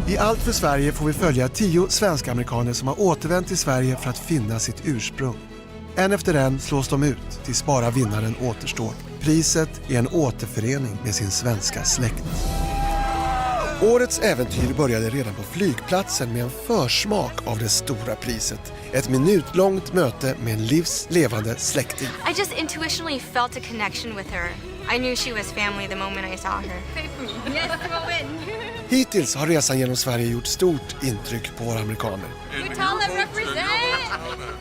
I Allt för Sverige får vi följa 10 svenska-amerikaner som har återvänt till Sverige för att finna sitt ursprung. En efter en slås de ut tills bara vinnaren återstår. Priset är en återförening med sin svenska släkt. Årets äventyr började redan på flygplatsen med en försmak av det stora priset. Ett minutlångt möte med en livslevande släkting. I just intuitionally felt a connection with her. I knew she was family the moment I saw her. Pray for me. Yes, we'll win. Hittills har resan genom Sverige gjort stort intryck på våra amerikaner. Utala represent!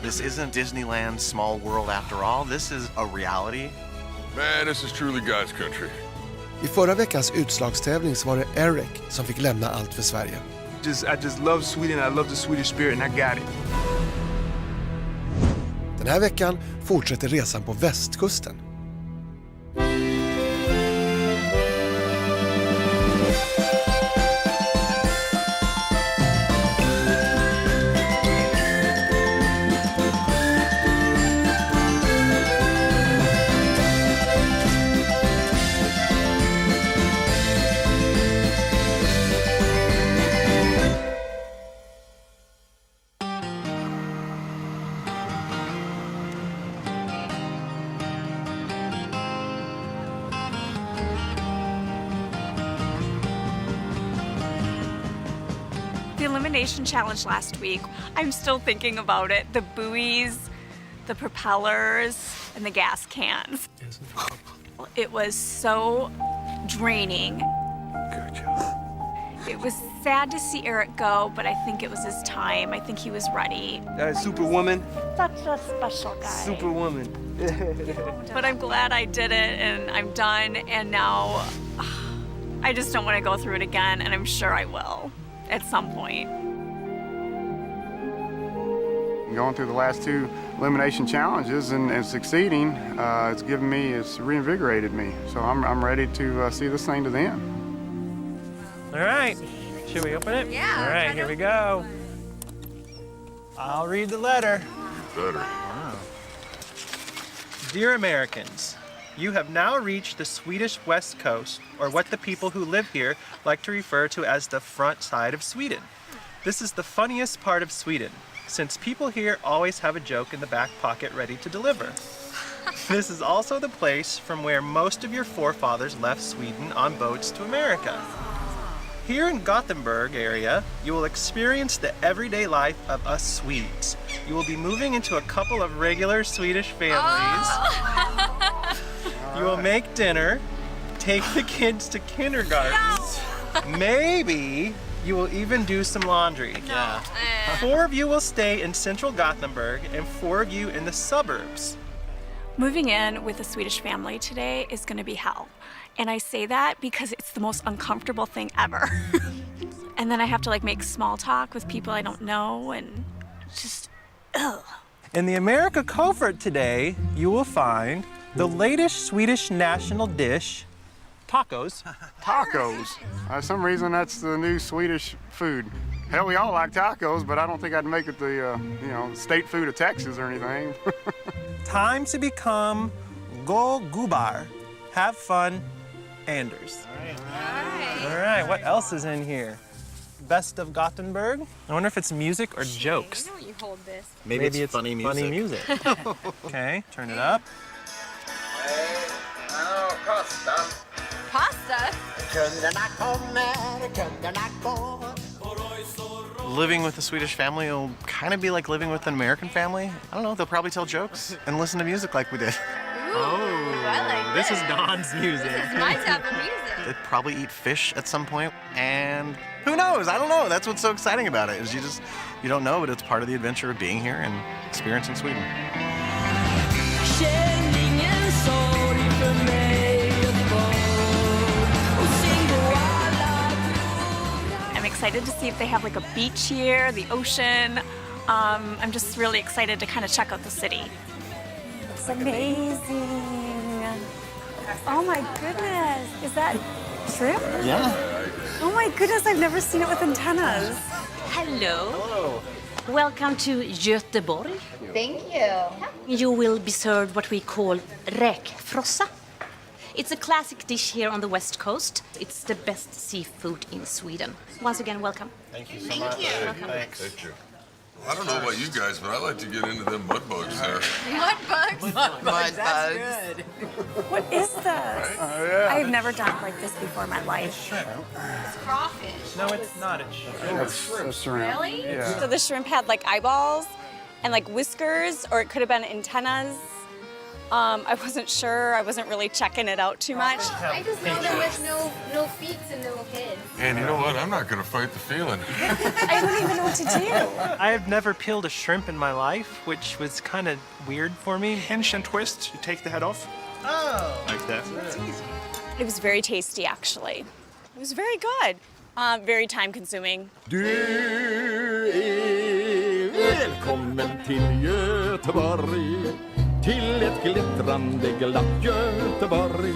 This isn't Disneyland's small world after all. This is a reality. Man, this is truly God's country. I förra veckans utslagstävling så var det Eric som fick lämna Allt för Sverige. I just love Sweden. I love the Swedish spirit and I got it. Den här veckan fortsätter resan på västkusten. The elimination challenge last week, I'm still thinking about it. The buoys, the propellers, and the gas cans. It was so draining. Good job. It was sad to see Eric go, but I think it was his time. I think he was ready. Superwoman. Such a special guy. Superwoman. But I'm glad I did it, and I'm done, and now I just don't want to go through it again, and I'm sure I will at some point. Going through the last 2 elimination challenges and succeeding, it's reinvigorated me. So I'm ready to see this thing to the end. All right, should we open it? Yeah. All right, here we go. I'll read the letter. Better. Wow. Dear Americans, you have now reached the Swedish West Coast, or what the people who live here like to refer to as the front side of Sweden. This is the funniest part of Sweden, since people here always have a joke in the back pocket ready to deliver. This is also the place from where most of your forefathers left Sweden on boats to America. Here in Gothenburg area, you will experience the everyday life of us Swedes. You will be moving into a couple of regular Swedish families. You will make dinner, take the kids to kindergarten. No. Maybe you will even do some laundry. No. Yeah. 4 of you will stay in central Gothenburg and 4 of you in the suburbs. Moving in with a Swedish family today is going to be hell. And I say that because it's the most uncomfortable thing ever. And then I have to make small talk with people I don't know and just, ugh. In the America Covert today, you will find the latest Swedish national dish, tacos. Tacos. For some reason, that's the new Swedish food. Hell, we all like tacos, but I don't think I'd make it the state food of Texas or anything. Time to become Go Gubar. Have fun, Anders. All right, what else is in here? Best of Gothenburg? I wonder if it's music or jokes. I know you hold this. Maybe it's funny music. Okay, turn it up. Pasta? Living with a Swedish family will kind of be like living with an American family. I don't know, they'll probably tell jokes and listen to music like we did. Ooh, I like This is Don's music. This is my type of music. They'd probably eat fish at some point, and who knows? I don't know. That's what's so exciting about it, is you don't know, but it's part of the adventure of being here and experiencing Sweden. I'm excited to see if they have a beach here, the ocean. I'm just really excited to kind of check out the city. It's amazing. Oh my goodness. Is that shrimp? Yeah. Oh my goodness, I've never seen it with antennas. Hello. Welcome to Göteborg. Thank you. You will be served what we call räkfrossa. It's a classic dish here on the West Coast. It's the best seafood in Sweden. Once again, welcome. Thank you so much. Thanks. Thank you. Well, I don't know about you guys, but I like to get into them mud bugs there. Mud bugs? Mud bugs. What is this? I have never done it like this before in my life. It's crawfish. No, it's not. It's shrimp. That's shrimp. Really? Yeah. So the shrimp had like eyeballs and like whiskers, or it could have been antennas. I wasn't sure. I wasn't really checking it out too much. I just know there was no feet and no head. And you know what? I'm not going to fight the feeling. I don't even know what to do. I have never peeled a shrimp in my life, which was kind of weird for me. Hinge and twist. You take the head off. Oh. Like that. That's easy. It was very tasty, actually. It was very good. Very time-consuming. Du är välkommen till Göteborg, till ett glittrande glatt Göteborg.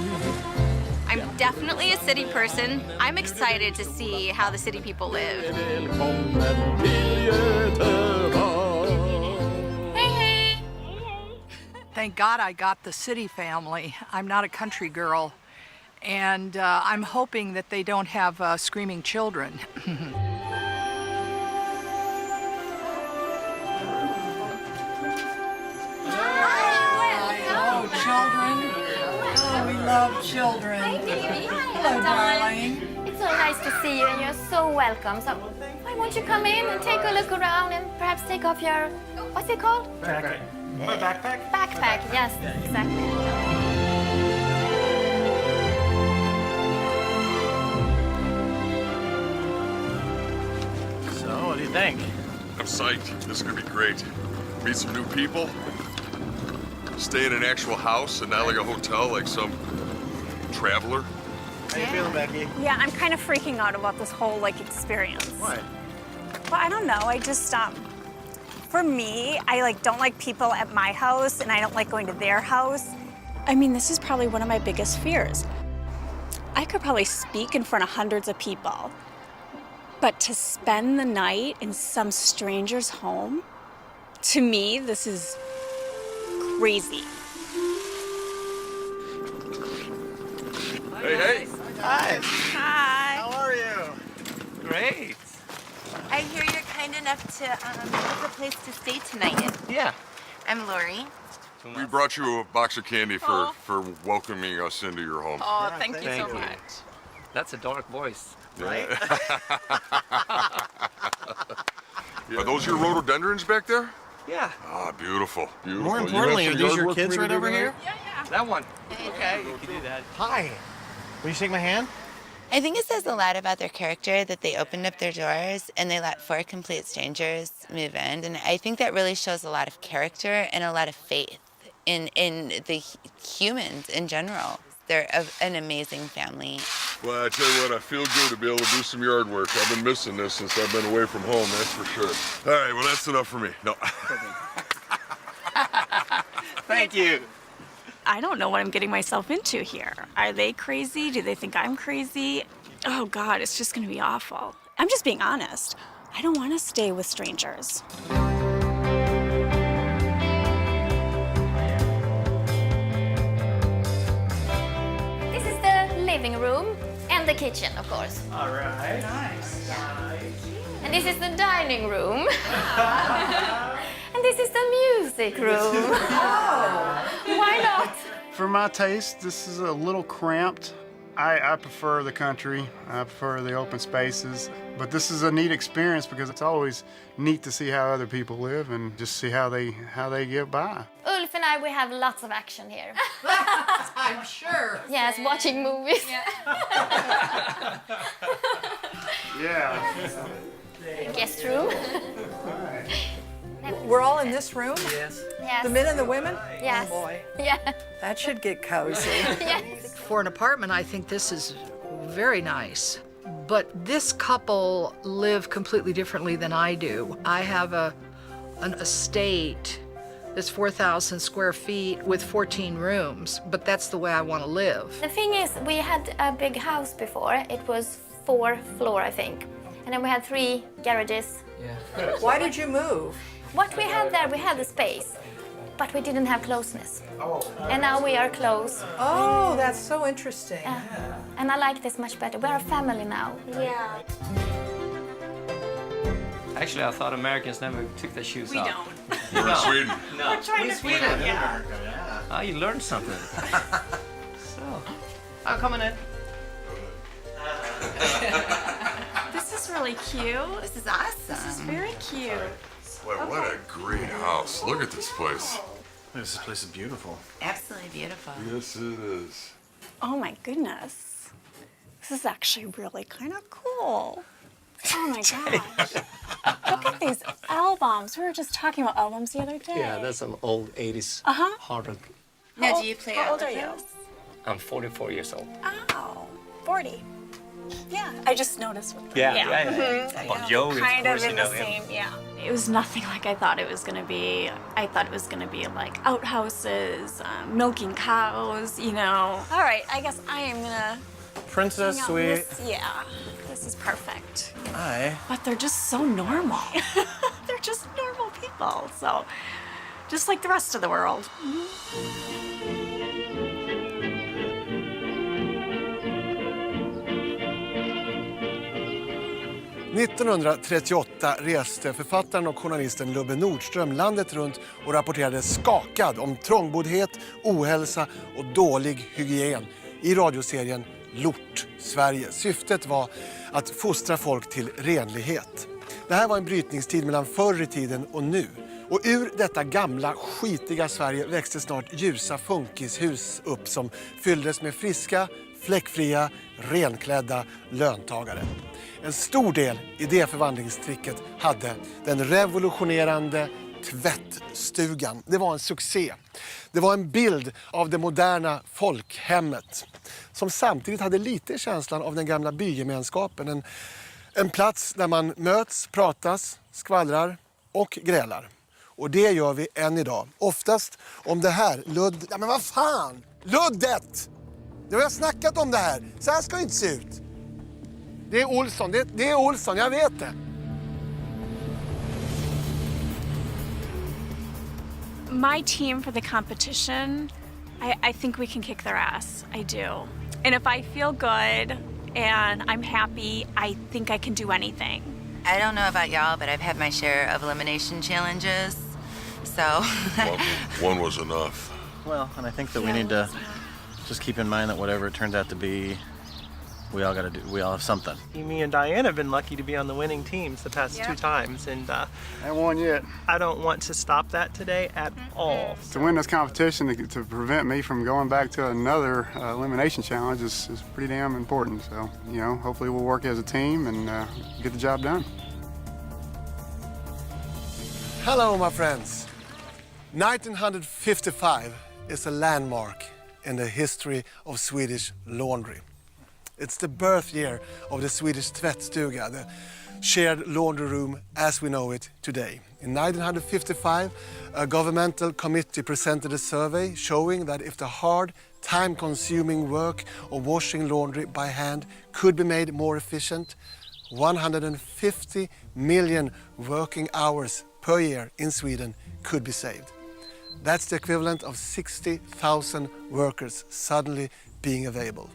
I'm definitely a city person. I'm excited to see how the city people live. Välkommen till Göteborg. Hey, hey! Thank God I got the city family. I'm not a country girl. And I'm hoping that they don't have screaming children. Oh, children. Oh, we love children. Hi, baby. Hello, darling. It's so nice to see you, and you're so welcome. So why won't you come in and take a look around and perhaps take off your, what's it called? Backpack. Backpack? Backpack, yes, exactly. So, what do you think? I'm psyched. This is going to be great. Meet some new people. Stay in an actual house and not like a hotel like some traveler. How you feeling, Becky? Yeah, I'm kind of freaking out about this whole like experience. What? Well, I don't know. I just for me, I like don't like people at my house, and I don't like going to their house. I mean, this is probably one of my biggest fears. I could probably speak in front of hundreds of people, but to spend the night in some stranger's home, to me, this is crazy. Hey, hey. Hi. Hi. How are you? Great. I hear you're kind enough to give a place to stay tonight in. Yeah. I'm Lori. We brought you a box of candy for welcoming us into your home. Oh, thank you thank so you. much. That's a dark voice. Right? Are those your rhododendrons back there? Yeah. Ah, beautiful. Beautiful. More You importantly, have are some these yard your work for kids me to right do over here? tonight? That one. Okay. You can do that. Hi. Will you shake my hand? I think it says a lot about their character that they opened up their doors and they let 4 complete strangers move in. And I think that really shows a lot of character and a lot of faith in the humans in general. They're an amazing family. Well, I tell you what, I feel good to be able to do some yard work. I've been missing this since I've been away from home, that's for sure. All right, well, that's enough for me. No. Thank you. I don't know what I'm getting myself into here. Are they crazy? Do they think I'm crazy? Oh God, it's just gonna be awful. I'm just being honest. I don't want to stay with strangers. This is the living room and the kitchen, of course. All right. Nice. And this is the dining room. And this is the music room. Why not? For my taste, this is a little cramped. I prefer the country. I prefer the open spaces. But this is a neat experience because it's always neat to see how other people live and just see how they get by. Ulf and I, we have lots of action here. I'm sure. Yes, watching movies. Yeah. Guest room. We're all in this room? Yes. Yes. The men and the women? Yes. Oh boy. Yeah. That should get cozy. Yes. For an apartment, I think this is very nice. But this couple live completely differently than I do. I have an estate that's 4,000 square feet with 14 rooms, but that's the way I want to live. The thing is, we had a big house before. It was 4 floors, I think. And then we had 3 garages. Yeah. Why did you move? What we had there, we had the space. but we didn't have closeness. And now we are close. Oh, that's so interesting. And I like this much better. We're a family now. Yeah. Actually, I thought Americans never took their shoes We off. don't. We're in Sweden. No. We're trying to Sweden. Yeah. Oh, you learned something. So, I'm coming in. This is really cute. This is awesome. This is very cute. Boy, what a great house. Look at this place. This place is beautiful. Absolutely beautiful. Yes, it is. Oh my goodness. This is actually really kind of cool. Oh my gosh. Look at these albums. We were just talking about albums the other day. Yeah, that's some old 80s hard rock. Now, do you play How all old of are you? those? I'm 44 years old. Oh, 40. Yeah, I just noticed with them. Yeah. Well, Joe, of Kind course, of you in know the him. same, yeah. It was nothing like I thought it was going to be. I thought it was going to be like outhouses, milking cows, you know. All right, I guess I am going to... Princess Suite. Yeah, this is perfect. Hi. But they're just so normal. They're just normal people, so just like the rest of the world. 1938 reste författaren och journalisten Lubbe Nordström landet runt och rapporterade skakad om trångboddhet, ohälsa och dålig hygien i radioserien Lort, Sverige. Syftet var att fostra folk till renlighet. Det här var en brytningstid mellan förr i tiden och nu. Och ur detta gamla, skitiga Sverige växte snart ljusa funkishus upp som fylldes med friska, fläckfria, renklädda löntagare. En stor del i det förvandlingstricket hade den revolutionerande tvättstugan. Det var en succé. Det var en bild av det moderna folkhemmet som samtidigt hade lite känslan av den gamla bygemenskapen. En plats där man möts, pratas, skvallrar och grälar. Och det gör vi än idag. Oftast om det här, Ja men vad fan! Luddet! Det har jag snackat om det här. Så här ska det inte se ut. Det är Olsson, det är Olsson, jag vet det. My team for the competition, I think we can kick their ass. I do. And if I feel good and I'm happy, I think I can do anything. I don't know about y'all, but I've had my share of elimination challenges, so... One was enough. Well, and I think that we need to just keep in mind that whatever it turns out to be, we all have something. Me and Diane have been lucky to be on the winning teams the past 2 times, and Ain't won yet. I don't want to stop that today at all. To win this competition, to prevent me from going back to another elimination challenge is pretty damn important. So, you know, hopefully we'll work as a team and get the job done. Hello, my friends. 1955 is a landmark in the history of Swedish laundry. It's the birth year of the Swedish tvättstuga, the shared laundry room as we know it today. In 1955, a governmental committee presented a survey showing that if the hard, time-consuming work of washing laundry by hand could be made more efficient, 150 million working hours per year in Sweden could be saved. That's the equivalent of 60,000 workers suddenly being available.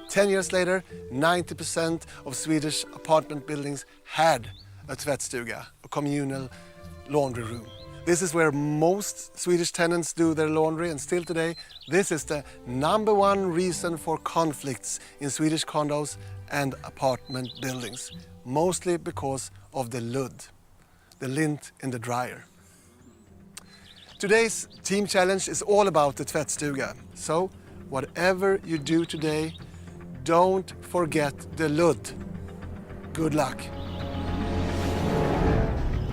10 years later, 90% of Swedish apartment buildings had a tvättstuga, a communal laundry room. This is where most Swedish tenants do their laundry, and still today, this is the #1 reason for conflicts in Swedish condos and apartment buildings, mostly because of the ludd, the lint in the dryer. Today's team challenge is all about the tvättstuga. So, whatever you do today, don't forget the ludd. Good luck!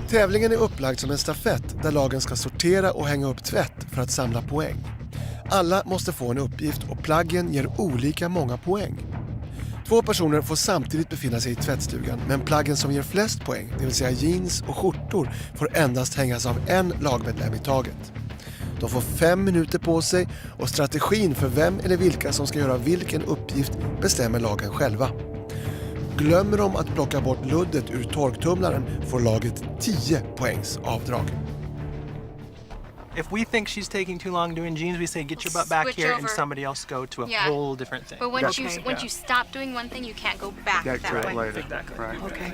Tävlingen är upplagd som en stafett där lagen ska sortera och hänga upp tvätt för att samla poäng. Alla måste få en uppgift och plaggen ger olika många poäng. 2 personer får samtidigt befinna sig i tvättstugan, men plaggen som ger flest poäng, det vill säga jeans och skjortor, får endast hängas av en lagmedlem i taget. De får 5 minuter på sig och strategin för vem eller vilka som ska göra vilken uppgift bestämmer lagen själva. Glömmer de att plocka bort luddet ur torktumlaren får laget 10 poängs avdrag. If we think she's taking too long doing jeans, we say get your butt back Switch here and over. somebody else go to a Yeah. whole different thing. But once Okay. you stop doing one thing, you can't go back Get that to it way. later. Exactly. Right. Okay.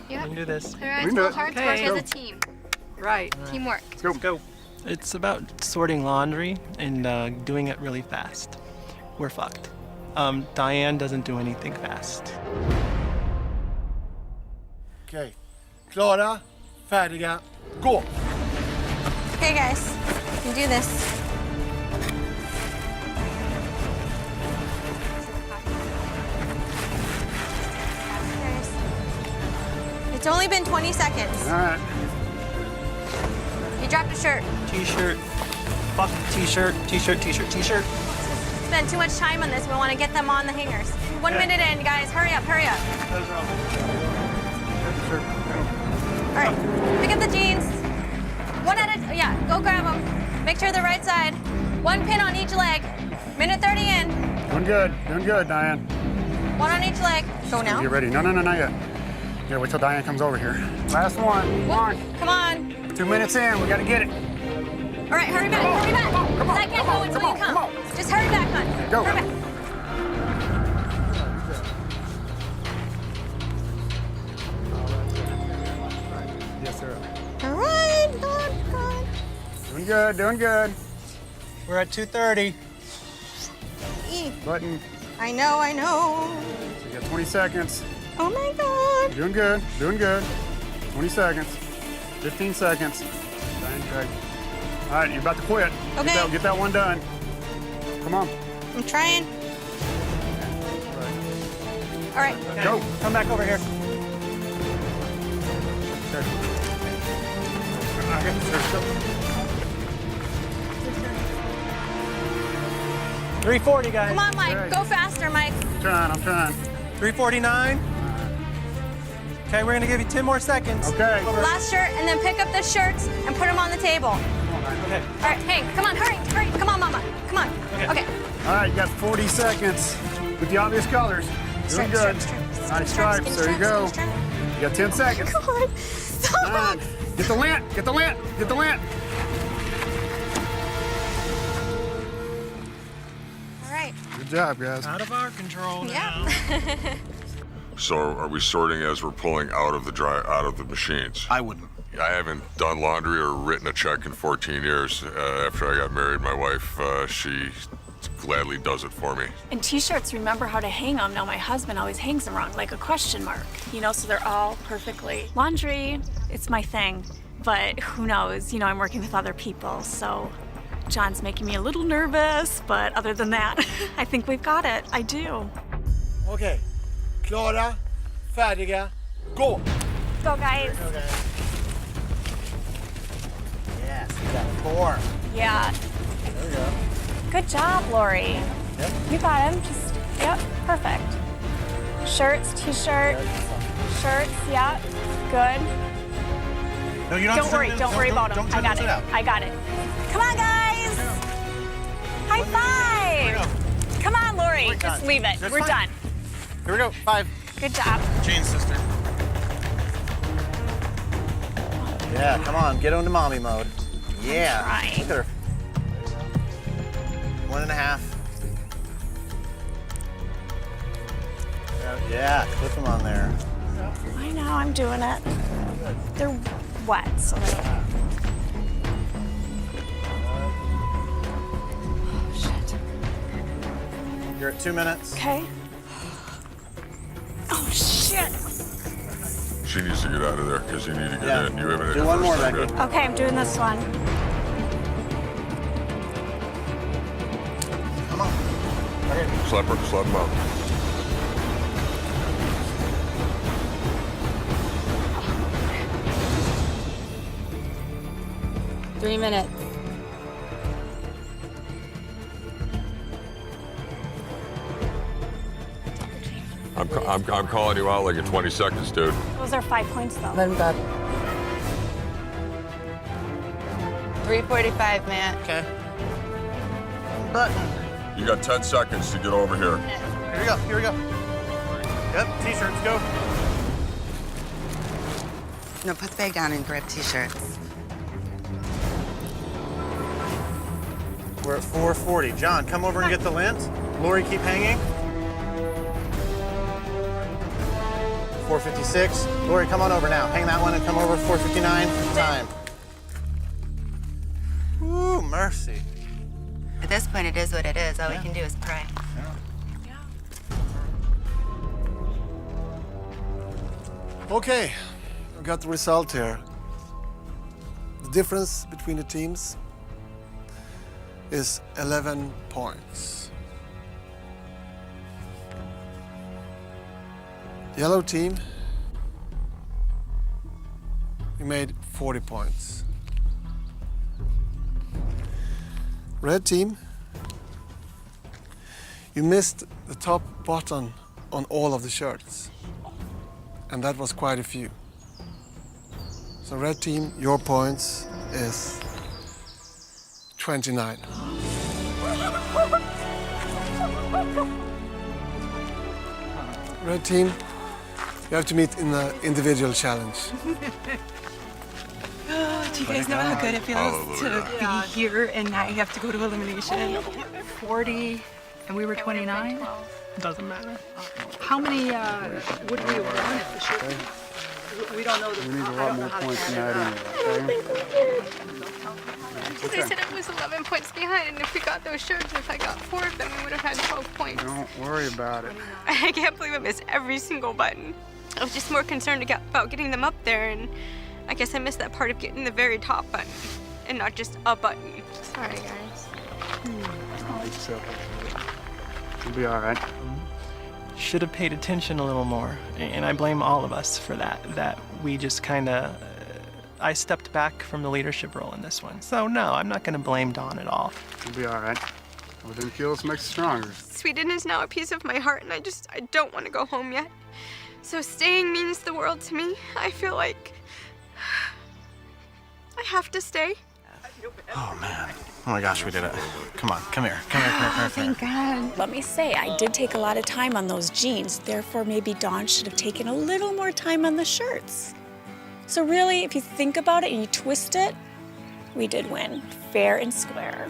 Yeah. We can do this. Clear eyes, We can do go it. hard, Okay. work as a Let's team. Right. Teamwork. Let's go. It's about sorting laundry and doing it really fast. We're fucked. Diane doesn't do anything fast. Okej. Klara, färdiga, gå! Okay, guys, you can do this. It's only been 20 seconds. All right. You dropped a shirt. T-shirt. Fuck t-shirt, t-shirt, t-shirt, t-shirt. Spend too much time on this. We want to get them on the hangers. 1 minute in, guys. Hurry up, hurry up. All right, pick up the jeans. One at a, yeah, go grab them. Make sure they're right side. One pin on each leg. Minute 30 in. Doing good, Diane. One on each leg. Go now. Get ready. No, not yet. Yeah, wait till Diane comes over here. Last one. Come on. Come on. 2 minutes in, we gotta get it. All right, hurry back, hurry back. Because I can't go until you come. Just hurry back, hon. Go. Hurry back. Yes, sir. All right, good. Doing good. We're at 2:30. Button. I know. So you got 20 seconds. Oh my God. Doing good. 20 seconds. 15 seconds. Diane, drag. All right, you're about to quit. Okay. Get that one done. Come on. I'm trying. All right. Go. Come back over here. Go. 3:40, guys. Come on, Mike. Okay. Go faster, Mike. I'm trying. 3:49. Okay, we're gonna give you 10 more seconds. Okay. Last shirt, and then pick up the shirts and put them on the table. Okay. All right, hey, come on, hurry. Come on, Mama. Come on. Okay. All right, you got 40 seconds with the obvious colors. Doing good. Nice stripes. There you go. You got 10 seconds. God. Come on. Get the lint. All right. Good job, guys. Out of our control now. Yeah. So are we sorting as we're pulling out of the machines? I wouldn't. I haven't done laundry or written a check in 14 years. After I got married, my wife, she gladly does it for me. And t-shirts, remember how to hang them. Now my husband always hangs them wrong, like a question mark, so they're all perfectly. Laundry, it's my thing, but who knows, I'm working with other people, so John's making me a little nervous, but other than that, I think we've got it. I do. Okej. Klara, färdiga, gå! Go, guys. Yes, you got 4. Yeah. There we go. Good job, Lori. Yep. You got him. Yep, perfect. Shirts, t-shirt, shirts, yeah, good. No, you don't Don't worry about them. I got it. Come on, guys. High five. Come on, Lori. Just leave it. That's We're fine. done. Here we go. 5. Good job. Jeans, sister. Yeah, come on. Get into mommy mode. Yeah. trying. Look at her. 1.5. Yeah, clip them on there. I know, I'm doing it. They're wet, so they don't. Oh, shit. You're at 2 minutes. Okay. Oh, shit. She needs to get out of there because you need to get Yeah. in. You haven't Do one more, Becky. Okay, I'm doing this one. Come on. Right here. Slap them out. Three minutes. I'm calling you out like in 20 seconds, dude. Those are 5 points, though. Let him go. 3:45, Matt. Okay. Button. You got 10 seconds to get over here. Here we go. Yep, t-shirts, go. No, put the bag down and grab t-shirts. We're at 440. John, come over and get the lint. Lori, keep hanging. 456. Lori, come on over now. Hang that one and come over. 459. Time. Ooh, mercy. At this point, it is what it is. All we can do is pray. Okay, I've got the result here. The difference between the teams is 11 points. Yellow team, you made 40 points. Red team, you missed the top button on all of the shirts. And that was quite a few. So red team, your points is 29. Red team, you have to meet in the individual challenge. Do you guys know how good it feels to be here and now you have to go to elimination? 40, and we were 29? Doesn't matter. How many would we have won if the shirt? We don't know the. We need a lot more points than that anyway, They said it was 11 points behind, and if we got those shirts, if I got 4 of them, we would have had 12 points. Don't worry about it. I can't believe I missed every single button. I was just more concerned about getting them up there, and I guess I missed that part of getting the very top button, and not just a button. Sorry, guys. You'll be all right. Should have paid attention a little more, and I blame all of us for that. That we just kind of, I stepped back from the leadership role in this one. So no, I'm not going to blame Dawn at all. You'll be all right. Within kills makes you stronger. Sweden is now a piece of my heart, and I don't want to go home yet. So staying means the world to me. I feel like I have to stay. Oh, man. Oh, my gosh, we did it. Come on, come here. Come here, come here, come here. Thank God. Let me say, I did take a lot of time on those jeans. Therefore, maybe Dawn should have taken a little more time on the shirts. So really, if you think about it and you twist it, we did win. Fair and square.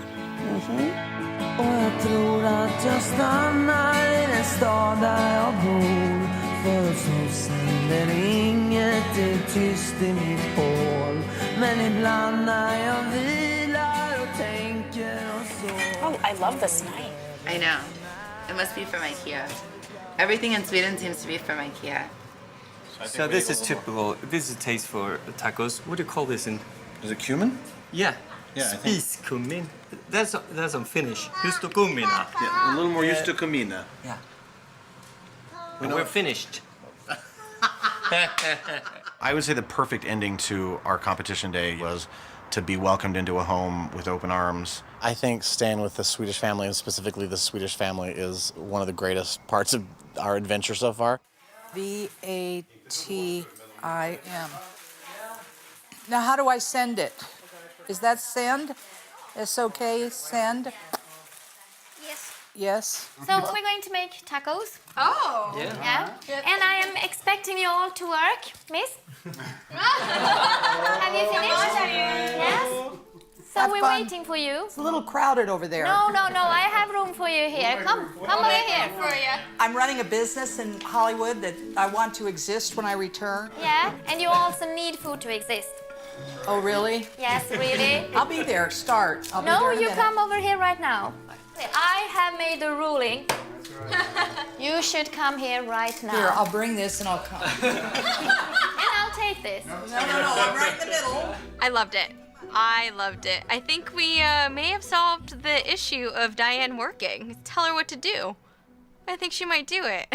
Och jag tror att jag stannar i den stad där jag bor. För så sänder inget är tyst i mitt hål. Men ibland när jag vilar och tänker och så. Oh, I love this night. I know. It must be from IKEA. Everything in Sweden seems to be from IKEA. So this is typical. This is a taste for tacos. What do you call this in? Is it cumin? Yeah. Yeah, I think. Spiskummin. That's on Finnish. Just kummina. Yeah, a little more used to kumina. Yeah. And we're finished. I would say the perfect ending to our competition day was to be welcomed into a home with open arms. I think staying with the Swedish family, and specifically the Swedish family, is one of the greatest parts of our adventure so far. VATIM. Now, how do I send it? Is that send? S-O-K, send? Yes. Yes? So we're going to make tacos. Oh. Yeah. And I am expecting you all to work, miss. Have you finished? Yes. So Have we're fun. waiting for you. It's a little crowded over there. No, I have room for you here. Come over here. For you. I'm running a business in Hollywood that I want to exist when I return. Yeah, and you also need food to exist. Oh, really? Yes, really. I'll be there. Start. I'll be No, there in a you minute. come over here right now. I have made the ruling. You should come here right now. Here, I'll bring this and I'll come. And I'll take this. No, I'm right in the middle. I loved it. I think we may have solved the issue of Diane working. Tell her what to do. I think she might do it.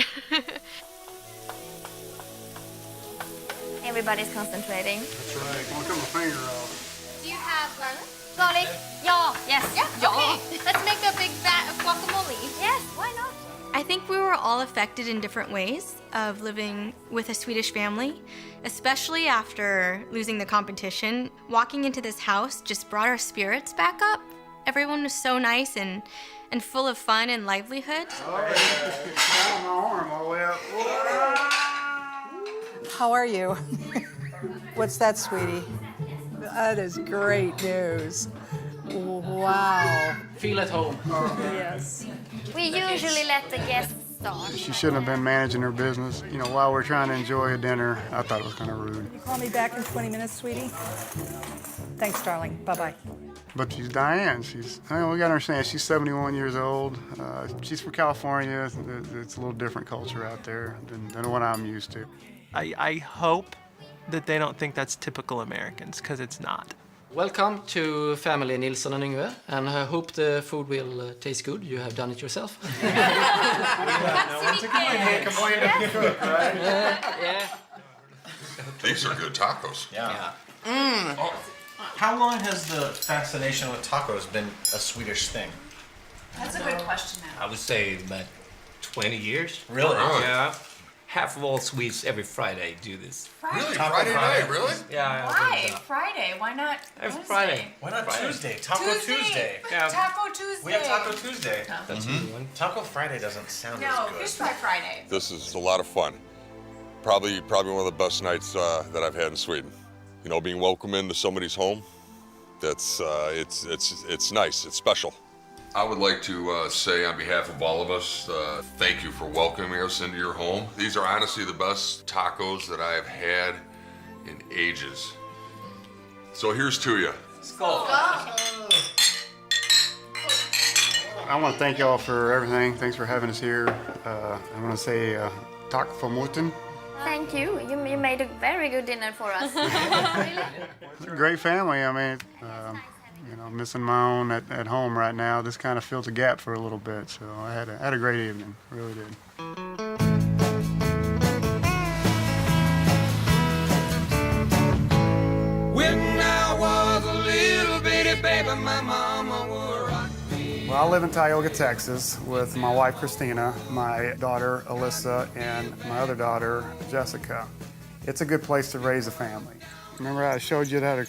Everybody's concentrating. That's right. Come on, cut my finger off. Do you have garlic? Ja. Yes. Ja. Okay. Let's make a big vat of guacamole. Yes, why not? I think we were all affected in different ways of living with a Swedish family, especially after losing the competition. Walking into this house just brought our spirits back up. Everyone was so nice and full of fun and livelihood. All right. Got my arm all the way up. How are you? What's that, sweetie? That is great news. Wow. Feel at home. Yes. We usually let the guests start. She shouldn't have been managing her business. You know, while we're trying to enjoy a dinner, I thought it was kind of rude. You call me back in 20 minutes, sweetie? Thanks, darling. Bye-bye. But she's Diane. I mean, we gotta understand, she's 71 years old. She's from California. It's a little different culture out there than what I'm used to. I hope that they don't think that's typical Americans, because it's not. Welcome to family Nilsson and Yngve, and I hope the food will taste good. You have done it yourself. No one to complain to the cook, right? Yeah. These are good tacos. Yeah. Oh, how long has the fascination with tacos been a Swedish thing? That's a good question now. I would say about 20 years. Really? Yeah. Half of all Swedes every Friday do this. Really? Friday night, really? Yeah. Why? Friday? Why not Every Wednesday? Friday. Why not Friday. Tuesday? Taco Tuesday. Yeah. Taco Tuesday. We have Taco Tuesday. That's a good one. Taco Friday doesn't sound No, as good. Fish Fry Friday. This is a lot of fun. Probably one of the best nights that I've had in Sweden. You know, being welcomed into somebody's home. That's it's nice. It's special. I would like to say on behalf of all of us, thank you for welcoming us into your home. These are honestly the best tacos that I have had in ages. So here's to you. Skål. I want to thank y'all for everything. Thanks for having us here. I want to say tack för maten. Thank you. You made a very good dinner for us. It's a great family. I mean, you know, missing my own at home right now. This kind of fills a gap for a little bit. So I had a great evening. Really did. When I was a little bitty baby, my mama would rock me. Well, I live in Tioga, Texas, with my wife Christina, my daughter Alyssa, and my other daughter Jessica. It's a good place to raise a family. Remember how I showed you how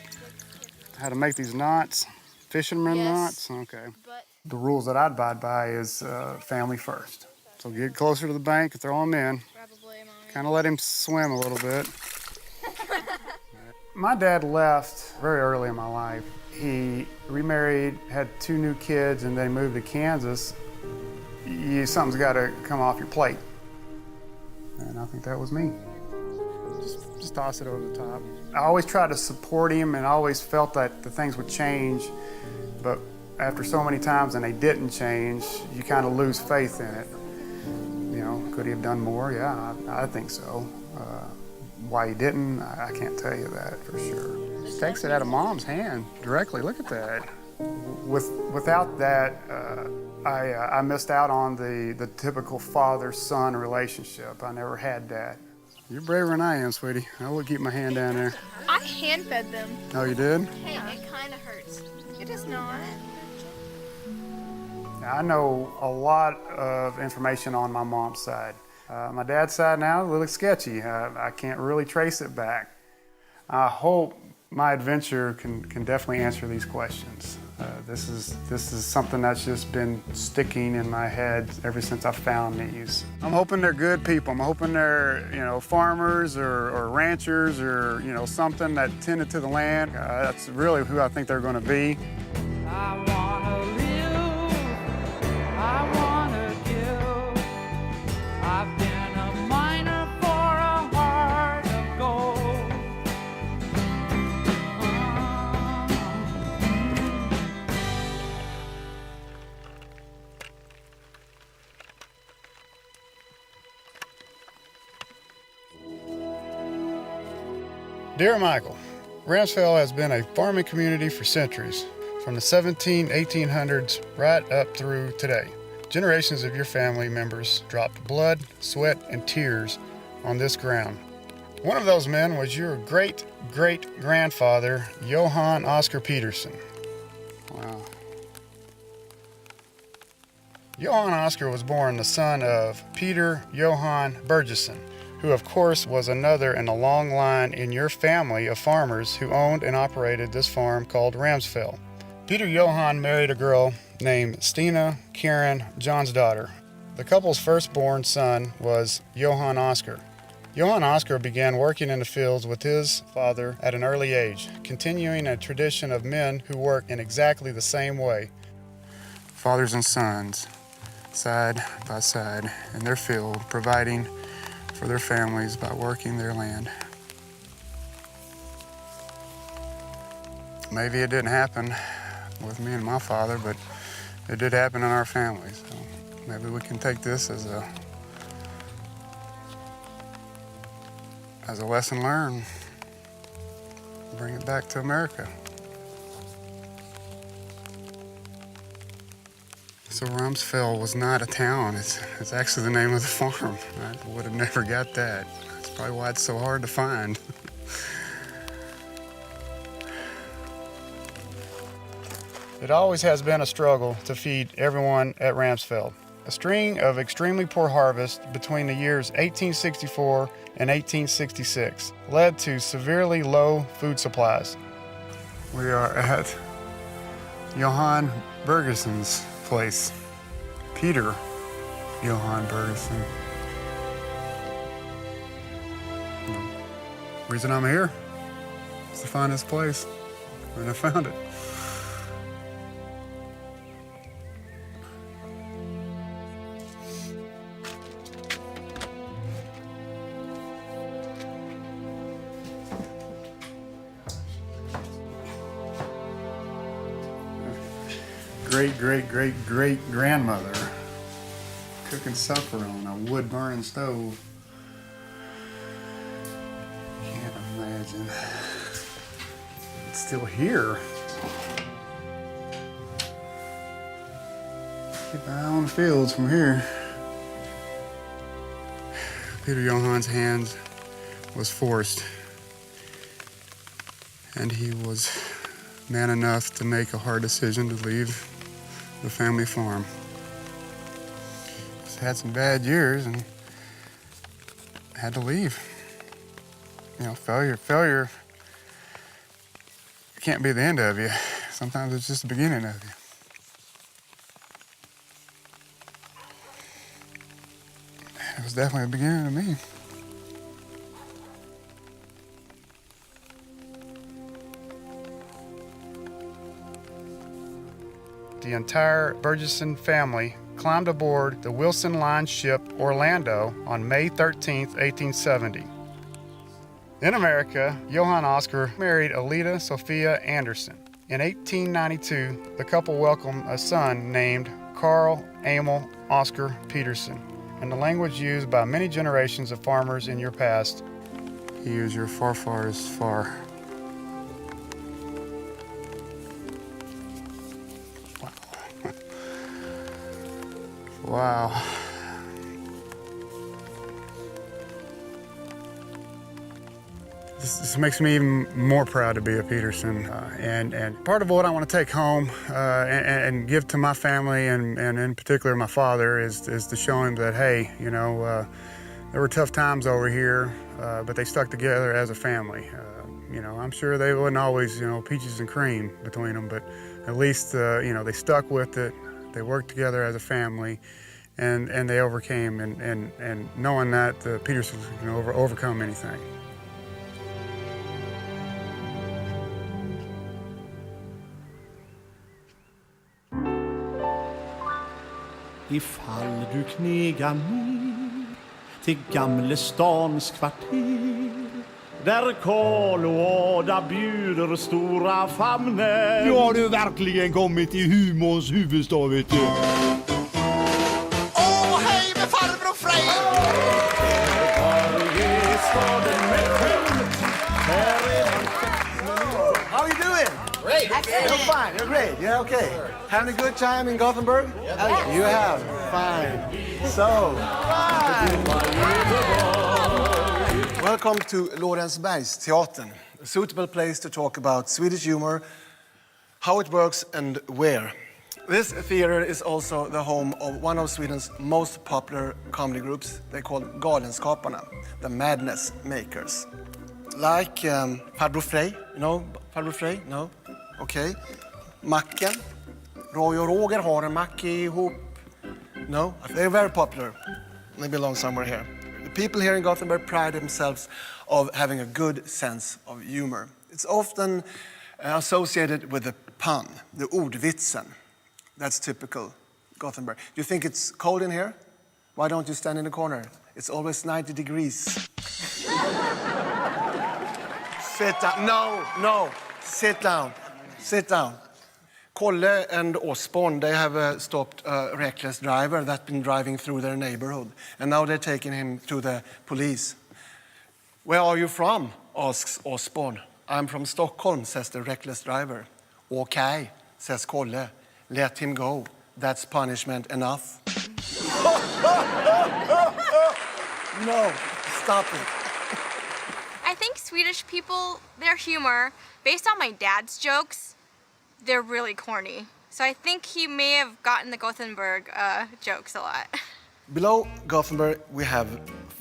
to make these knots, fisherman knots? Okay. The rules that I abide by is family first. So get closer to the bank and throw them in. Kind of let him swim a little bit. My dad left very early in my life. He remarried, had 2 new kids, and they moved to Kansas. Something's got to come off your plate. And I think that was me. Just toss it over the top. I always tried to support him and I always felt that the things would change, but after so many times and they didn't change, you kind of lose faith in it. You know, could he have done more? Yeah, I think so. Why he didn't, I can't tell you that for sure. He takes it out of Mom's hand directly. Look at that. Without that, I missed out on the typical father-son relationship. I never had that. You're braver than I am, sweetie. I will keep my hand down there. I hand-fed them. Oh, you did? Hey, it kind of hurts. It does not. I know a lot of information on my mom's side. My dad's side now, a little sketchy. I can't really trace it back. I hope my adventure can definitely answer these questions. This is something that's just been sticking in my head ever since I found these. I'm hoping they're good people. I'm hoping they're, you know, farmers or ranchers or, you know, something that tended to the land. That's really who I think they're going to be. I wanna live, I wanna give. I've been a miner for a heart of gold. Dear Michael, Ramsville has been a farming community for centuries, from the 1800s right up through today. Generations of your family members dropped blood, sweat, and tears on this ground. One of those men was your great-great-grandfather, Johann Oscar Peterson. Wow. Johann Oscar was born the son of Peter Johann Bergeson, who of course was another in a long line in your family of farmers who owned and operated this farm called Ramsville. Peter Johann married a girl named Stina Karen Johnsdottir. The couple's firstborn son was Johann Oscar. Johan Oscar began working in the fields with his father at an early age, continuing a tradition of men who work in exactly the same way. Fathers and sons, side by side in their field, providing for their families by working their land. Maybe it didn't happen with me and my father, but it did happen in our family. So maybe we can take this as a lesson learned, bring it back to America. So Rumsfeld was not a town, it's actually the name of the farm. I would have never got that. That's probably why it's so hard to find. It always has been a struggle to feed everyone at Ramsfeld. A string of extremely poor harvests between the years 1864 and 1866 led to severely low food supplies. We are at Johan Bergeson's place. Peter Johan Bergeson. The reason I'm here is to find this place, and I found it. Great-great-great-great-grandmother cooking supper on a wood-burning stove. Can't imagine it's still here. Keep an eye on the fields from here. Peter Johan's hands was forced, and he was man enough to make a hard decision to leave the family farm. He's had some bad years and had to leave. You know, failure can't be the end of you. Sometimes it's just the beginning of you. It was definitely the beginning of me. The entire Bergeson family climbed aboard the Wilson Line ship Orlando on May 13, 1870. In America, Johan Oscar married Alida Sophia Anderson. In 1892, the couple welcomed a son named Carl Emil Oscar Peterson, and the language used by many generations of farmers in your past. He is your farfar's far. Wow. This makes me even more proud to be a Peterson. And part of what I want to take home and give to my family and in particular my father is to show him that, hey, you know, there were tough times over here, but they stuck together as a family. You know, I'm sure they wasn't always, you know, peaches and cream between them, but at least, you know, they stuck with it. They worked together as a family, and they overcame, and knowing that the Petersons can overcome anything. Ifall du knegar ner till Gamlestans kvarter där Karl och Ada bjuder stora famnen. Nu har du verkligen kommit till humorns huvudstad, vet du. Åh, hej med farbror Frej! How are you doing? Great. You're fine. You're great. You're okay. Having a good time in Gothenburg? Yes. You have. Fine. So, welcome to Lorensbergsteatern, a suitable place to talk about Swedish humor, how it works and where. This theater is also the home of one of Sweden's most popular comedy groups. They're called Galenskaparna, the Madness Makers. Like Farbror Frej, you know Farbror Frej? No? Okay. Macken. Roy och Roger har en macke ihop. No? They're very popular. They belong somewhere here. The People here in Gothenburg pride themselves of having a good sense of humor. It's often associated with the pun, the ordvitsen. That's typical Gothenburg. Do you think it's cold in here? Why don't you stand in the corner? It's always 90 degrees. Sit down. No. Sit down. Sit down. Kolle and Osborn, they have stopped a reckless driver that's been driving through their neighborhood. And now they're taking him to the police. Where are you from? Asks Osborn. I'm from Stockholm, says the reckless driver. Okay, says Kolle. Let him go. That's punishment enough. No, stop it. I think Swedish people, their humor, based on my dad's jokes, they're really corny. So I think he may have gotten the Gothenburg jokes a lot. Below Gothenburg, we have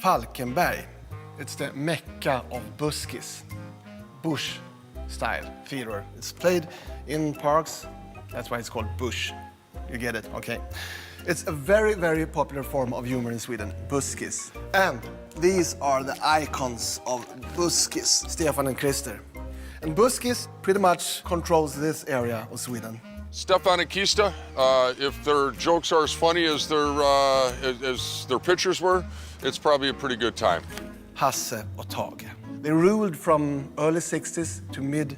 Falkenberg. It's the mecca of buskis, bush-style theater. It's played in parks. That's why it's called bush. You get it, okay? It's a very, very popular form of humor in Sweden, buskis. And these are the icons of buskis, Stefan and Christer. And buskis pretty much controls this area of Sweden. Stefan and Kista, if their jokes are as funny as their pictures were, it's probably a pretty good time. Hasse och Tage. They ruled from early 60s to mid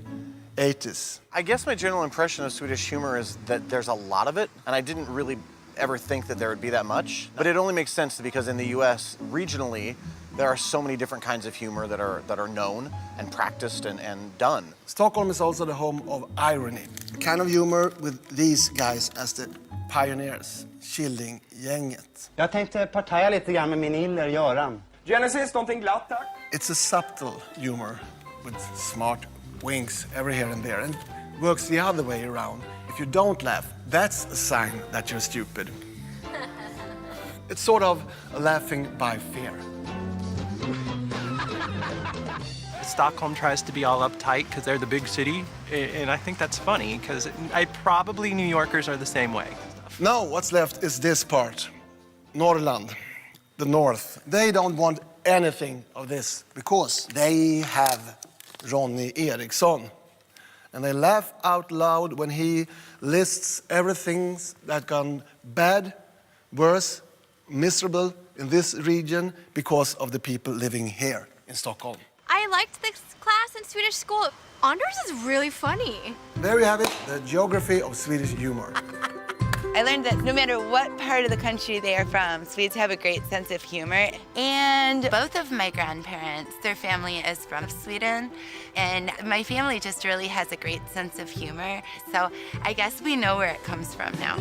80s. I guess my general impression of Swedish humor is that there's a lot of it, and I didn't really ever think that there would be that much. But it only makes sense because in the US, regionally, there are so many different kinds of humor that are known and practiced and done. Stockholm is also the home of irony, a kind of humor with these guys as the pioneers, Killinggänget. Jag tänkte partaja lite grann med min iller, Göran. Genesis, någonting glatt tack. It's a subtle humor with smart winks every here and there, and it works the other way around. If you don't laugh, that's a sign that you're stupid. It's sort of laughing by fear. Stockholm tries to be all uptight because they're the big city, and I think that's funny because probably New Yorkers are the same way. Now what's left is this part, Norrland, the north. They don't want anything of this because they have Ronny Eriksson. And they laugh out loud when he lists everything that gone bad, worse, miserable in this region because of the people living here in Stockholm. I liked this class in Swedish school. Anders is really funny. There you have it, the geography of Swedish humor. I learned that no matter what part of the country they are from, Swedes have a great sense of humor. And both of my grandparents, their family is from Sweden. And my family just really has a great sense of humor. So I guess we know where it comes from now.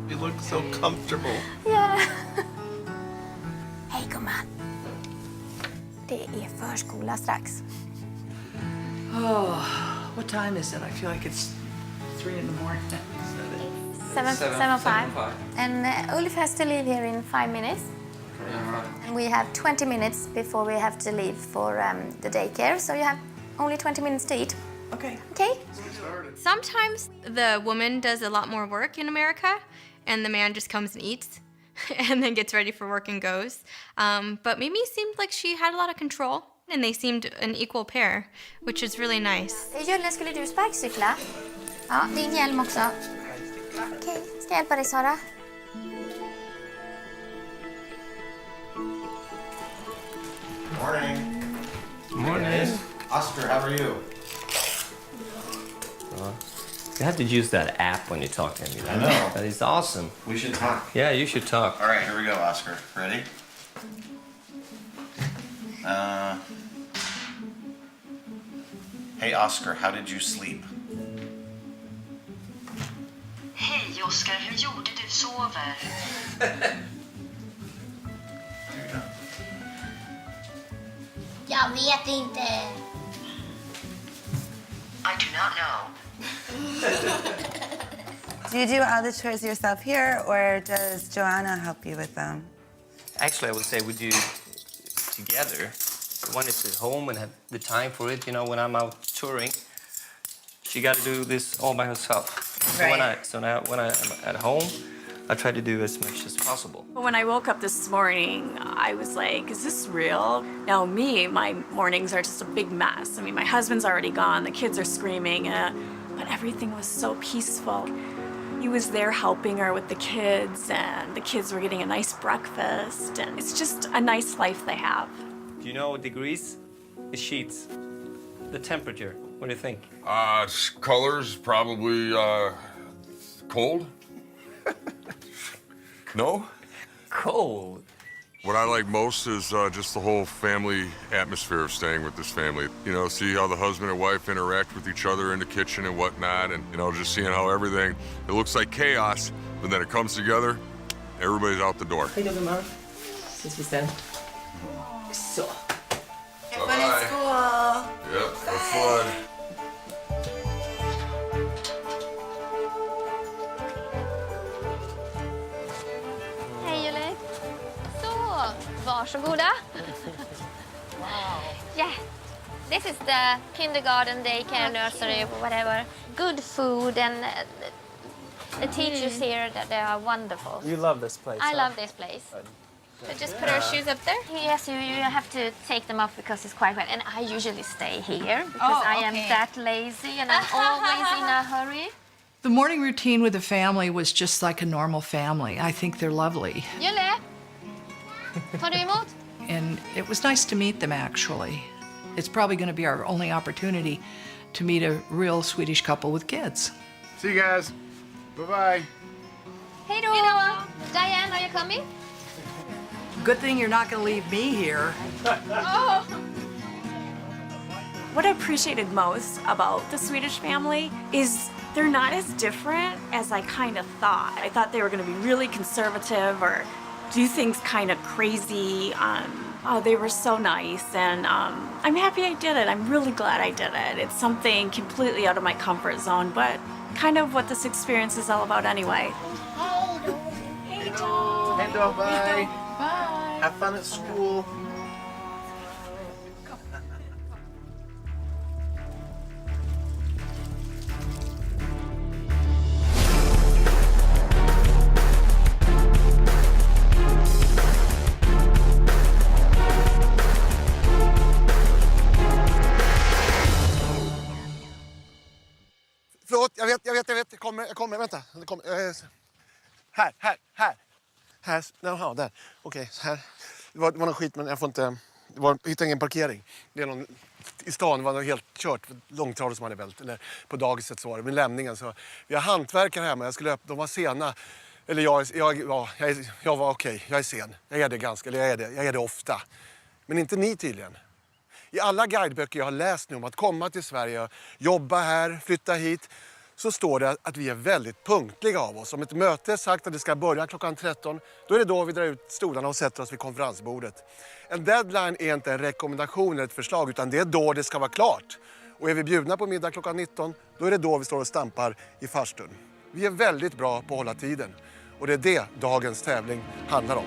You look so comfortable. Ja. Hej gumman. Det är förskola strax. Oh, what time is it? I feel like it's 3 in the morning. 7:05. And Ulf has to leave here in 5 minutes. And we have 20 minutes before we have to leave for the daycare. So you have only 20 minutes to eat. Okay. Okay? Sometimes the woman does a lot more work in America, and the man just comes and eats and then gets ready for work and goes. But Mimi seemed like she had a lot of control, and they seemed an equal pair, which is really nice. Julia, skulle du sparkcykla? Ja, din hjälm också. Okej, ska jag hjälpa dig, Sara? Morning. Morning. Oscar, how are you? You have to use that app when you talk to him. I know. That is awesome. We should talk. Yeah, you should talk. All right, here we go, Oscar. Ready? Hey, Oscar, how did you sleep? Hej Oskar, hur gjorde du? Sover? Jag vet inte. I do not know. Do you do all the chores yourself here, or does Joanna help you with them? Actually, I would say we do together. When it's at home and have the time for it, you know, when I'm out touring, she got to do this all by herself. Right. So now when I'm at home, I try to do as much as possible. When I woke up this morning, I was like, is this real? Now my mornings are just a big mess. I mean, my husband's already gone, the kids are screaming, but everything was so peaceful. He was there helping her with the kids, and the kids were getting a nice breakfast, and it's just a nice life they have. Do you know degrees? The sheets, the temperature. What do you think? Colors, probably cold. No? Cold. What I like most is just the whole family atmosphere of staying with this family. You know, see how the husband and wife interact with each other in the kitchen and whatnot, and, you know, just seeing how everything, it looks like chaos, but then it comes together, everybody's out the door. Hej då, gumman. Ses vi sen. Så. Have fun in school. Yep, have fun. Hej Julie. Så, varsågoda. Wow. Yeah. This is the kindergarten, daycare, nursery, whatever. Good food, and the teachers here, they are wonderful. You love this place. I love this place. So just put our shoes up there? Yes, you have to take them off because it's quite wet. And I usually stay here because I am that lazy and I'm always in a hurry. The morning routine with the family was just like a normal family. I think they're lovely. Julie, tar du emot? And it was nice to meet them, actually. It's probably going to be our only opportunity to meet a real Swedish couple with kids. See you guys. Bye-bye. Hej då! Diane, are you coming? Good thing you're not going to leave me here. Oh. What I appreciated most about the Swedish family is they're not as different as I kind of thought. I thought they were going to be really conservative or do things kind of crazy. They were so nice, and I'm happy I did it. I'm really glad I did it. It's something completely out of my comfort zone, but kind of what this experience is all about anyway. Hey, dog. Bye. Bye. Have fun at school. Förlåt, jag vet. Jag kommer. Vänta. Här. Här. Jaha, där. Okej, här. Det var någon skit, men jag får inte... Jag hittade ingen parkering. Det är någon... I stan var det helt kört. Långtradare som hade vält. Eller på dagiset så var det. Med lämningen så... Vi har hantverkare hemma. Jag skulle de var sena. Eller jag var okej. Jag är sen. Jag är det ganska. Eller jag är det ofta. Men inte ni tydligen. I alla guideböcker jag har läst nu om att komma till Sverige, jobba här, flytta hit, så står det att vi är väldigt punktliga av oss. Om ett möte är sagt att det ska börja klockan 13, då är det då vi drar ut stolarna och sätter oss vid konferensbordet. En deadline är inte en rekommendation eller ett förslag, utan det är då det ska vara klart. Och är vi bjudna på middag klockan 19, då är det då vi står och stampar i farstun. Vi är väldigt bra på att hålla tiden. Och det är det dagens tävling handlar om.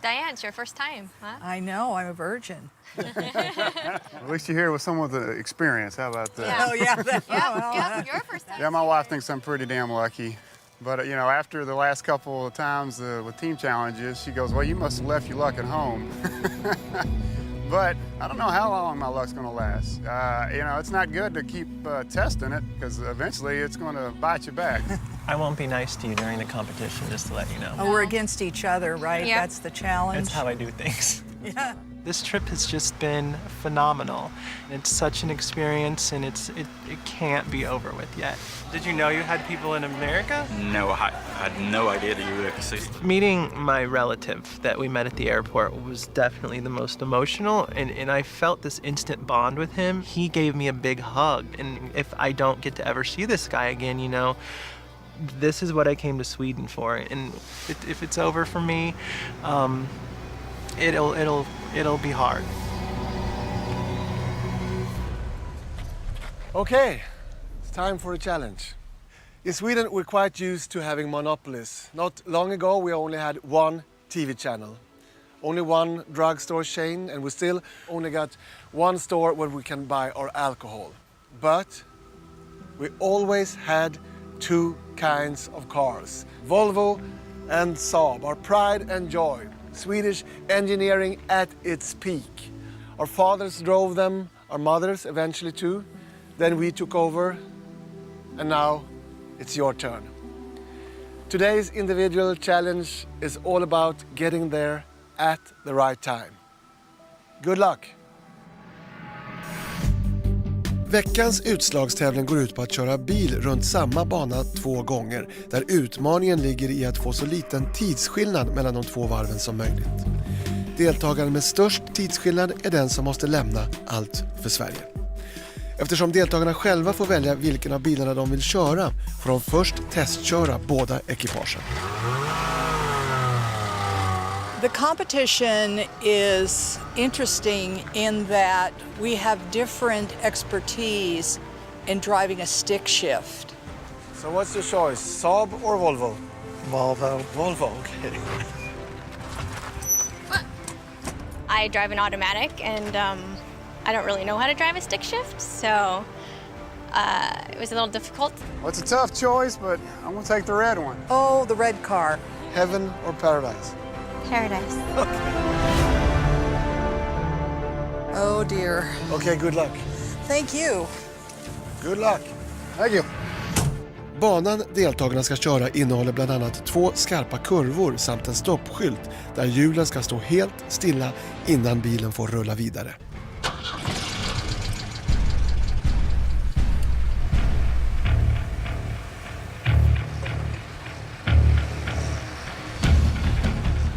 Diane, it's your first time, huh? I know, I'm a virgin. At least you're here with someone with experience. How about that? Yeah. Oh, yeah. Yeah, your first time. Yeah, my wife thinks I'm pretty damn lucky. But, you know, after the last couple of times with team challenges, she goes, well, you must have left your luck at home. But I don't know how long my luck's going to last. You know, it's not good to keep testing it because eventually it's going to bite you back. I won't be nice to you during the competition, just to let you know. Oh, we're against each other, right? Yeah. That's the challenge. That's how I do things. Yeah. This trip has just been phenomenal. It's such an experience, and it can't be over with yet. Did you know you had people in America? No, I had no idea that you would exist. Meeting my relative that we met at the airport was definitely the most emotional, and I felt this instant bond with him. He gave me a big hug, and if I don't get to ever see this guy again, you know, this is what I came to Sweden for. And if it's over for me, it'll be hard. Okej, Time for a challenge. In Sweden, we're quite used to having monopolies. Not long ago, we only had one TV channel, only one drugstore chain, and we still only got one store where we can buy our alcohol. But we always had two kinds of cars, Volvo and Saab, our pride and joy. Swedish engineering at its peak. Our fathers drove them, our mothers eventually too. Then we took over, and now it's your turn. Today's individual challenge is all about getting there at the right time. Good luck! Veckans utslagstävling går ut på att köra bil runt samma bana 2 gånger, där utmaningen ligger i att få så liten tidsskillnad mellan de 2 varven som möjligt. Deltagaren med störst tidsskillnad är den som måste lämna Allt för Sverige. Eftersom deltagarna själva får välja vilken av bilarna de vill köra får de först testköra båda ekipagen. The competition is interesting in that we have different expertise in driving a stick shift. So what's your choice, Saab or Volvo? Volvo. Volvo, okay. I drive an automatic, and I don't really know how to drive a stick shift, so it was a little difficult. Well, it's a tough choice, but I'm gonna take the red one. Oh, the red car. Heaven or paradise? Paradise. Oh dear. Okay, good luck. Thank you. Good luck. Thank you. Banan deltagarna ska köra innehåller bland annat 2 skarpa kurvor samt en stoppskylt där hjulen ska stå helt stilla innan bilen får rulla vidare.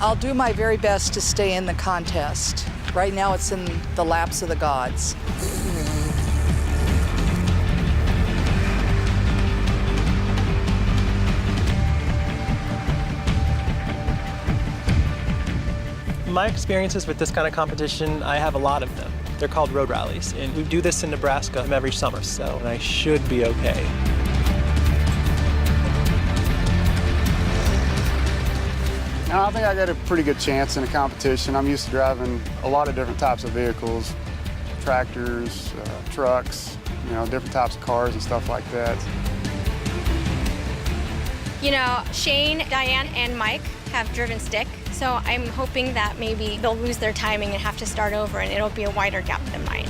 I'll do my very best to stay in the contest. Right now it's in the laps of the gods. My experiences with this kind of competition, I have a lot of them. They're called road rallies, and we do this in Nebraska every summer, so I should be okay. Now, I think I got a pretty good chance in a competition. I'm used to driving a lot of different types of vehicles, tractors, trucks, different types of cars and stuff like that. You know, Shane, Diane, and Mike have driven stick, so I'm hoping that maybe they'll lose their timing and have to start over, and it'll be a wider gap than mine.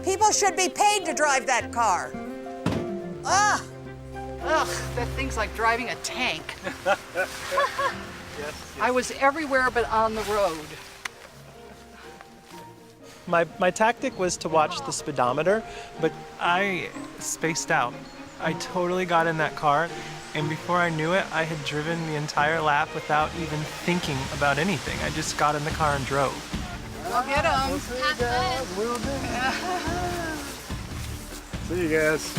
People should be paid to drive that car. Ugh, that thing's like driving a tank. Yes. I was everywhere but on the road. My tactic was to watch the speedometer, but I spaced out. I totally got in that car, and before I knew it, I had driven the entire lap without even thinking about anything. I just got in the car and drove. I'll get them. We'll see you guys. We'll do. See you guys.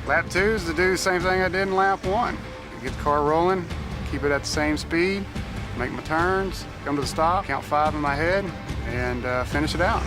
Lap 2 is to do the same thing I did in lap 1. Get the car rolling, keep it at the same speed, make my turns, come to the stop, count 5 in my head, and finish it out.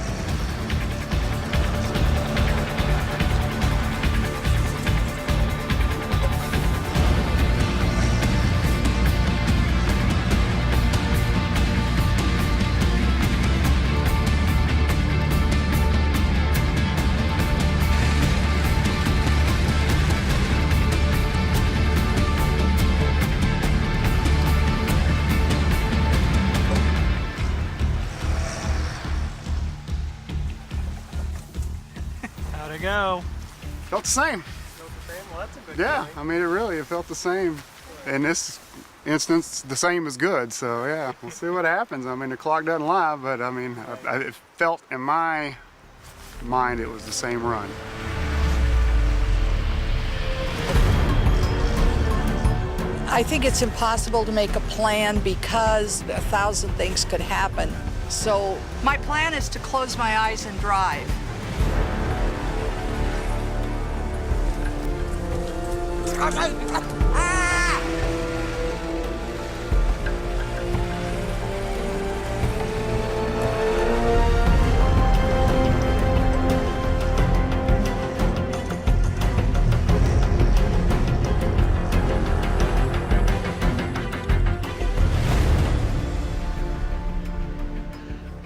How'd it go? Felt the same. Felt the same? Well, that's a good Yeah, feeling. I mean, it felt the same. In this instance, the same is good. So yeah, we'll see what happens. I mean, the clock doesn't lie, but I mean, it felt in my mind, it was the same run. I think it's impossible to make a plan because 1,000 things could happen. So my plan is to close my eyes and drive.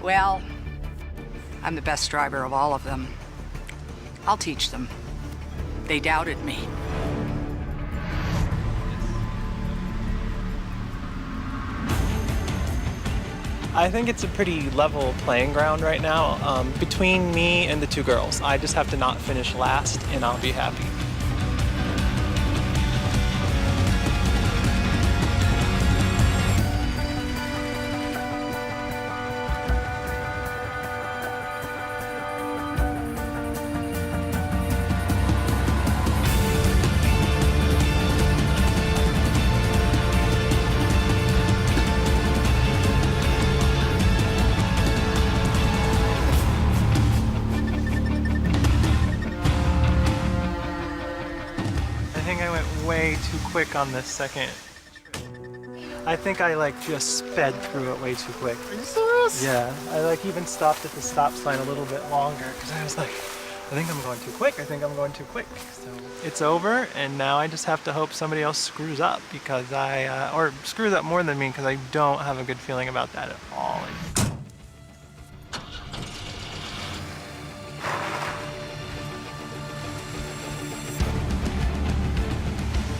Well, I'm the best driver of all of them. I'll teach them. They doubted me. I think it's a pretty level playing ground right now between me and the two girls. I just have to not finish last and I'll be happy. Way too quick on this second. I think I just sped through it way too quick. Are you serious? Yeah, I even stopped at the stop sign a little bit longer because I was like, I think I'm going too quick. So it's over, and now I just have to hope somebody else screws up because or screws up more than me because I don't have a good feeling about that at all.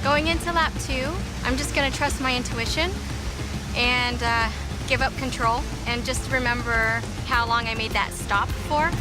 Going into lap 2, I'm just gonna trust my intuition and give up control and just remember how long I made that stop for.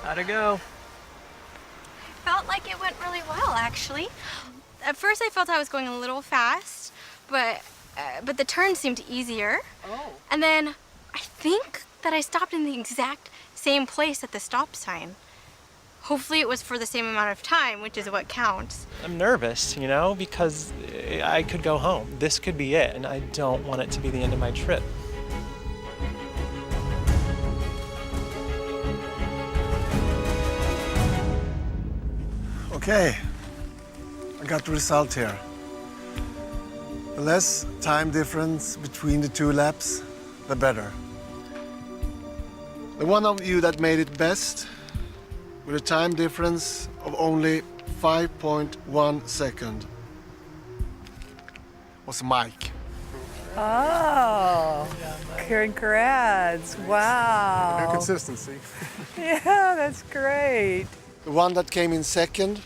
How'd it go? Felt like it went really well, actually. At first I felt I was going a little fast, but the turns seemed easier. Oh. And then I think that I stopped in the exact same place at the stop sign. Hopefully it was for the same amount of time, which is what counts. I'm nervous, because I could go home. This could be it, and I don't want it to be the end of my trip. Okay, I got the result here. The less time difference between the two laps, the better. The one of you that made it best, with a time difference of only 5.1 second, was Mike. Oh, congrats. Wow. New consistency. Yeah, that's great. The one that came in second,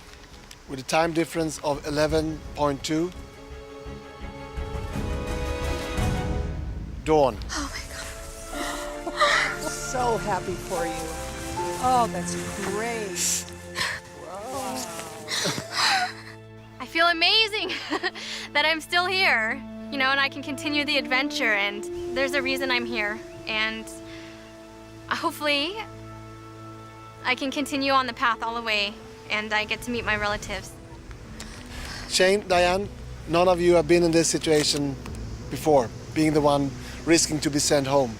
with a time difference of 11.2, Dawn. Oh my God. So happy for you. Oh, that's great. I feel amazing that I'm still here, and I can continue the adventure, and there's a reason I'm here. And hopefully I can continue on the path all the way, and I get to meet my relatives. Shane, Diane, none of you have been in this situation before, being the one risking to be sent home.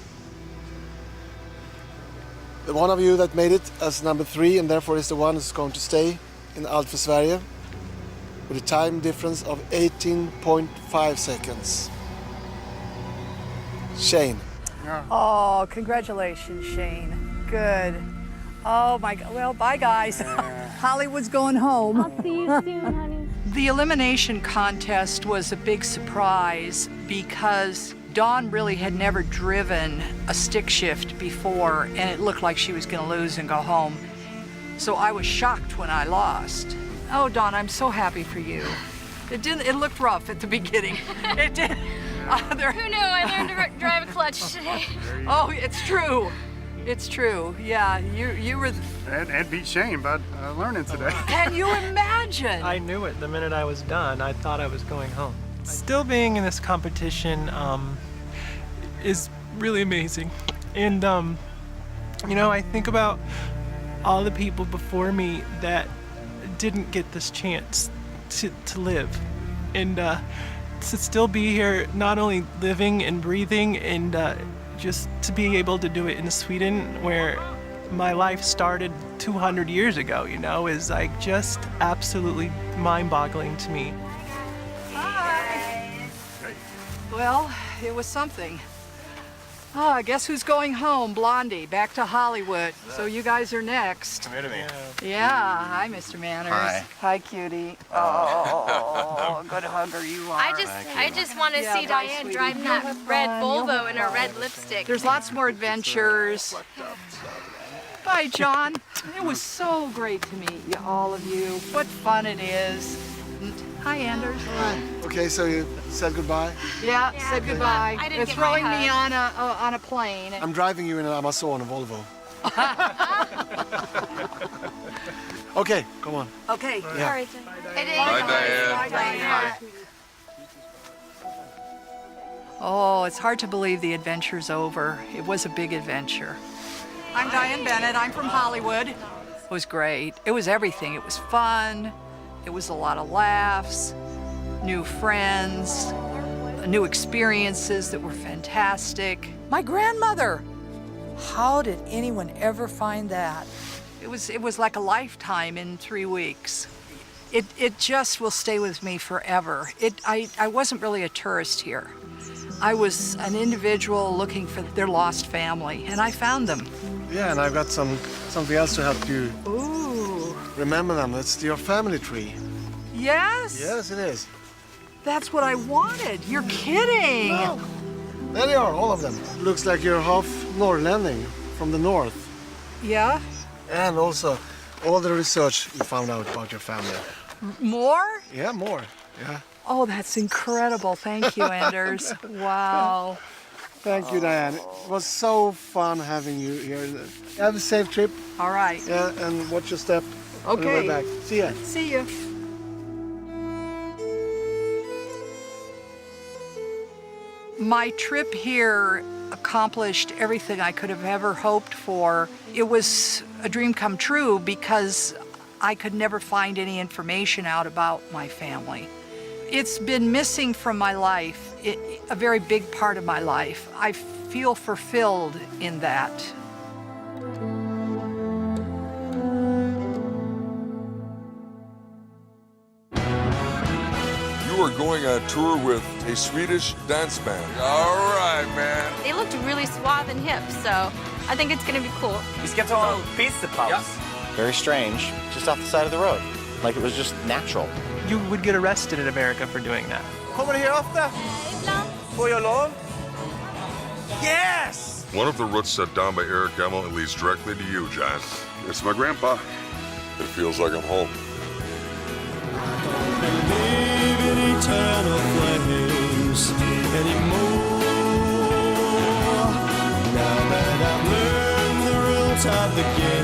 The one of you that made it as number 3 and therefore is the one who's going to stay in Allt for Sverige with a time difference of 18.5 seconds. Shane. Yeah. Oh, congratulations, Shane. Good. Oh my God. Well, bye guys. Hollywood's going home. I'll see you soon, honey. The elimination contest was a big surprise because Dawn really had never driven a stick shift before, and it looked like she was going to lose and go home. So I was shocked when I lost. Oh, Dawn, I'm so happy for you. It looked rough at the beginning. It did. Who knew? I learned to drive a clutch today. Oh, it's true. It's true. Yeah, you were. And beat Shane by learning today. Can you imagine? I knew it the minute I was done. I thought I was going home. Still being in this competition is really amazing. And, you know, I think about all the people before me that didn't get this chance to live. And to still be here, not only living and breathing, and just to be able to do it in Sweden, where my life started 200 years ago, you know, is like just absolutely mind-boggling to me. Hi. Well, it was something. Oh, I guess who's going home? Blondie, back to Hollywood. So you guys are next. Come here to me. Yeah. Hi, Mr. Manners. Hi. Hi, cutie. Oh, good hugger you are. I just want to see Diane driving that red Volvo in her red lipstick. There's lots more adventures. Bye, John. It was so great to meet you, all of you. What fun it is. Hi, Anders. Hi. Okay, so you said goodbye? Yeah, said goodbye. I didn't They're get throwing my me on a plane. I'm driving you in an Amazon, a Volvo. Okay, come on. Okay. Yeah. Sorry. Bye, Diane. Bye, Diane. Oh, it's hard to believe the adventure's over. It was a big adventure. I'm Diane Bennett. I'm from Hollywood. It was great. It was everything. It was fun. It was a lot of laughs, new friends, new experiences that were fantastic. My grandmother! How did anyone ever find that? It was like a lifetime in 3 weeks. It just will stay with me forever. I wasn't really a tourist here. I was an individual looking for their lost family, and I found them. Yeah, and I've got something else to help you Ooh. remember them. It's your family tree. Yes? Yes, it is. That's what I wanted. You're kidding. No. There they are, all of them. Looks like you're half Norrlänning from the north. Yeah? And also, all the research you found out about your family. More? Yeah, more. Yeah. Oh, that's incredible. Thank you, Anders. Wow. Thank you, Diane. It was so fun having you here. Have a safe trip. All right. Yeah, and watch your step. Okay. On the way back. See ya. See you. My trip here accomplished everything I could have ever hoped for. It was a dream come true because I could never find any information out about my family. It's been missing from my life, a very big part of my life. I feel fulfilled in that. You are going on tour with a Swedish dance band. All right, man. They looked really suave and hip, so I think it's going to be cool. Vi ska ta en pizzapaus. Very strange, just off the side of the road. Like it was just natural. You would get arrested in America for doing that. Kommer du här ofta? Får jag lov? Yes! One of the routes set down by Eric Emmel leads directly to you, John. It's my grandpa. It feels like I'm home. Eternal flames anymore. Now that I've learned the rules of the game.